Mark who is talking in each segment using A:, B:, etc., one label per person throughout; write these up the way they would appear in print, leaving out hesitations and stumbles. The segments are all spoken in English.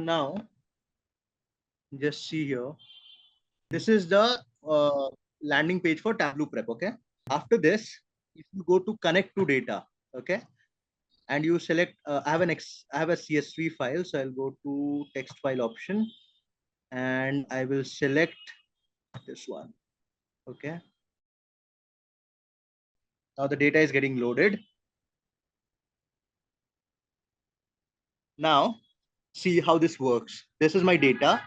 A: now just see here. This is the landing page for Tableau Prep. Okay. After this, if you go to connect to data, okay, and you select, I have a CSV file, so I'll go to text file option, and I will select this one. Okay. Now the data is getting loaded. Now see how this works. This is my data.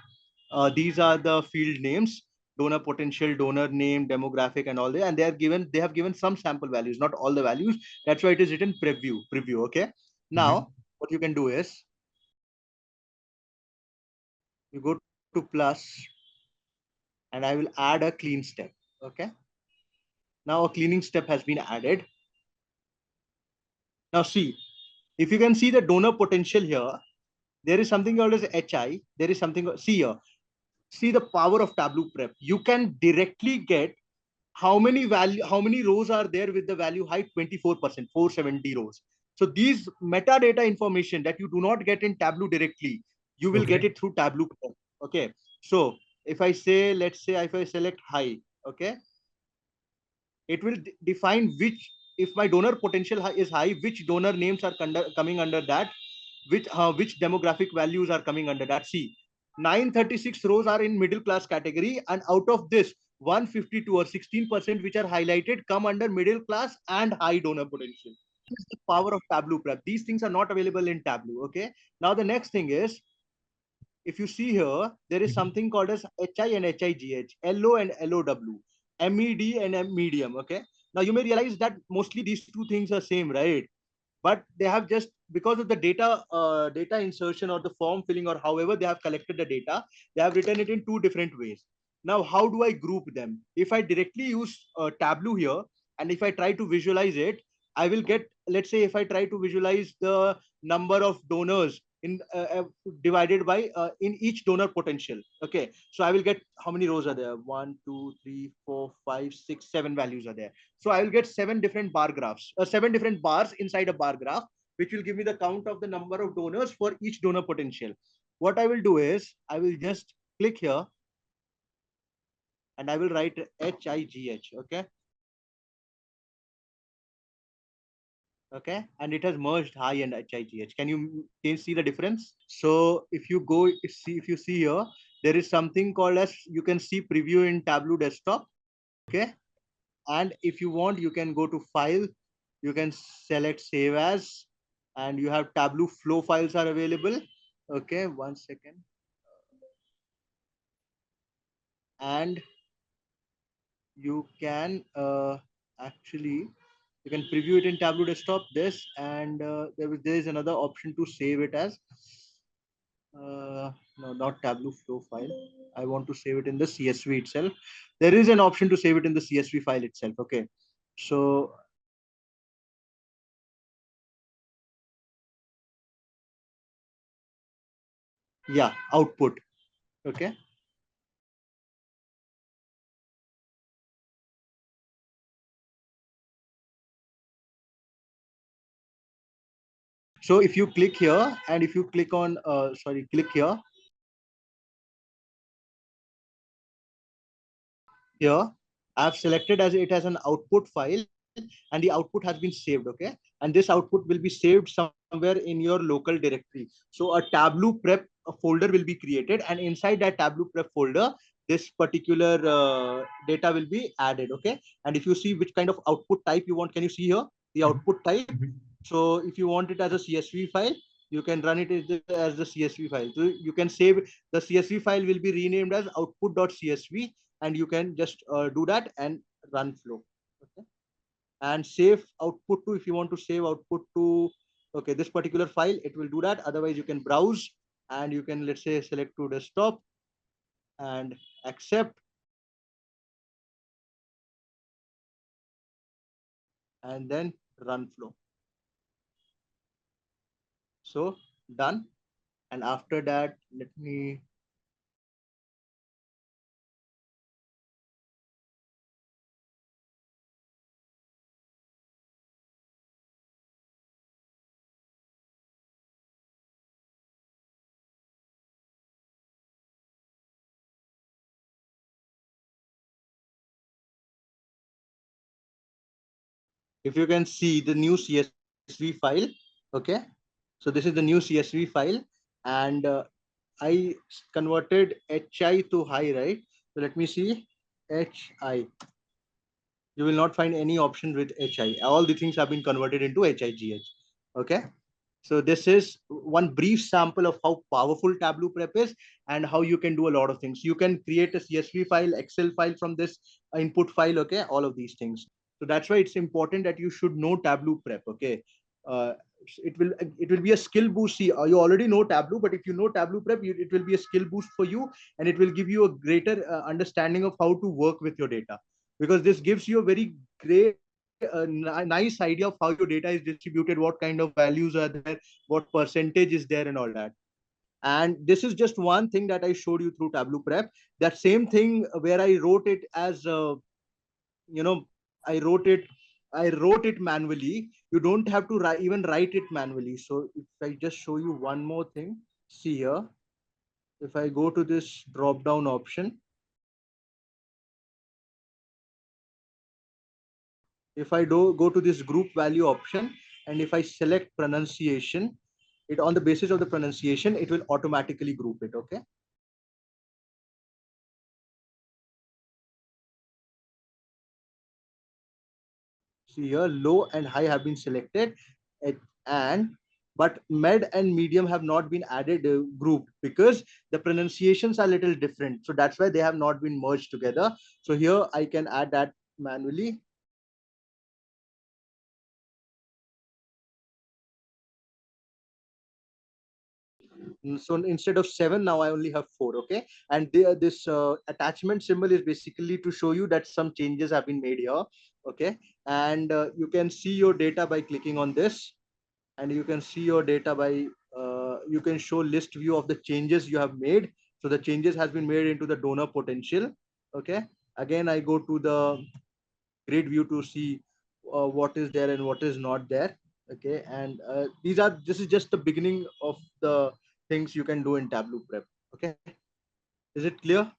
A: These are the field names: donor potential, donor name, demographic, and all that. And they have given some sample values, not all the values. That's why it is written preview. Okay. Now what you can do is you go to plus, and I will add a clean step. Okay. Now a cleaning step has been added. Now see, if you can see the donor potential here, there is something called as HI. There is something, see here. See the power of Tableau Prep. You can directly get how many rows are there with the value height 24%, 470 rows. So these metadata information that you do not get in Tableau directly, you will get it through Tableau Prep. Okay. So if I say, let's say if I select high, okay, it will define if my donor potential is high, which donor names are coming under that, which demographic values are coming under that. See, 936 rows are in middle class category, and out of this 152 or 16% which are highlighted come under middle class and high donor potential. This is the power of Tableau Prep. These things are not available in Tableau. Okay. Now the next thing is, if you see here, there is something called as HI and HIGH, LO and LOW, MED and medium. Okay. Now you may realize that mostly these two things are same, right? But they have just, because of the data insertion or the form filling or however they have collected the data, they have written it in two different ways. Now, how do I group them? If I directly use Tableau here, and if I try to visualize it, I will get, let's say if I try to visualize the number of donors in divided by in each donor potential. Okay, so I will get, how many rows are there? 1, 2, 3, 4, 5, 6, 7 values are there. So I will get 7 different bar graphs, 7 different bars inside a bar graph, which will give me the count of the number of donors for each donor potential. What I will do is I will just click here and I will write HIGH. Okay. Okay. And it has merged high and HIGH. Can you see the difference? So if you see here, there is something called as, you can see preview in Tableau desktop. Okay. And if you want, you can go to file, you can select save as, and you have Tableau flow files are available. Okay, 1 second. And you can actually, you can preview it in Tableau desktop, this, and there is another option to save it as, no, not Tableau flow file. I want to save it in the CSV itself. There is an option to save it in the CSV file itself. Okay. So yeah, output. Okay. So if you click here, and if you click on, click here, I've selected as it as an output file, and the output has been saved. Okay. And this output will be saved somewhere in your local directory. So a Tableau Prep folder will be created, and inside that Tableau Prep folder, this particular data will be added. Okay. And if you see which kind of output type you want, can you see here the output type? So if you want it as a CSV file, you can run it as the CSV file. So you can save, the CSV file will be renamed as output.csv, and you can just do that and run flow. Okay. And save output to, if you want to save output to, okay, this particular file, it will do that. Otherwise, you can browse, and you can, let's say, select to desktop and accept, and then run flow. So done. And after that, let me if you can see the new CSV file, okay. So this is the new CSV file, and I converted HI to high, right? So let me see HI. You will not find any option with HI. All the things have been converted into HIGH. Okay. So this is one brief sample of how powerful Tableau Prep is and how you can do a lot of things. You can create a CSV file, Excel file from this input file, okay, all of these things. So that's why it's important that you should know Tableau Prep, okay. Uh, it will be a skill boost. See, you already know Tableau, but if you know Tableau Prep, it will be a skill boost for you, and it will give you a greater understanding of how to work with your data, because this gives you a very great nice idea of how your data is distributed, what kind of values are there, what percentage is there, and all that. And this is just one thing that I showed you through Tableau Prep. That same thing where I wrote it as you know I wrote it manually. You don't have to even write it manually. So if I just show you one more thing, see here, if I go to this drop down option, if I do go to this group value option, and if I select pronunciation, it on the basis of the pronunciation, it will automatically group it. Okay. See here, low and high have been selected, and but med and medium have not been added grouped because the pronunciations are a little different. So that's why they have not been merged together. So here I can add that manually. So instead of 7, now I only have 4. Okay. And this attachment symbol is basically to show you that some changes have been made here. Okay. And you can see your data by clicking on this, and you can see your data by you can show list view of the changes you have made. So the changes has been made into the donor potential. Okay. Again, I go to the grid view to see what is there and what is not there. Okay. And this is just the beginning of the things you can do in Tableau Prep. Okay. Is it clear?